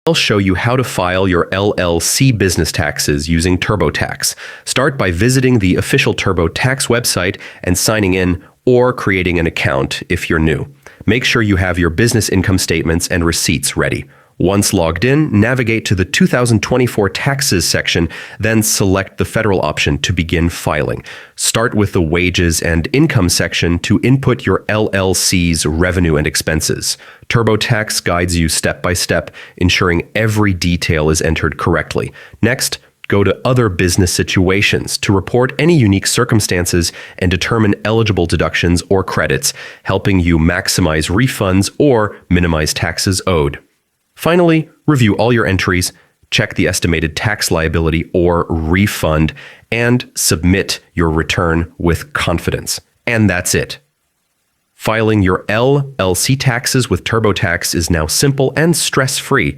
I'll show you how to file your LLC business taxes using TurboTax. Start by visiting the official TurboTax website and signing in or creating an account if you're new. Make sure you have your business income statements and receipts ready. Once logged in, navigate to the 2024 Taxes section, then select the federal option to begin filing. Start with the Wages and Income section to input your LLC's revenue and expenses. TurboTax guides you step by step, ensuring every detail is entered correctly. Next, go to Other Business Situations to report any unique circumstances and determine eligible deductions or credits, helping you maximize refunds or minimize taxes owed. Finally, review all your entries, check the estimated tax liability or refund, and submit your return with confidence. And that's it. Filing your LLC taxes with TurboTax is now simple and stress-free.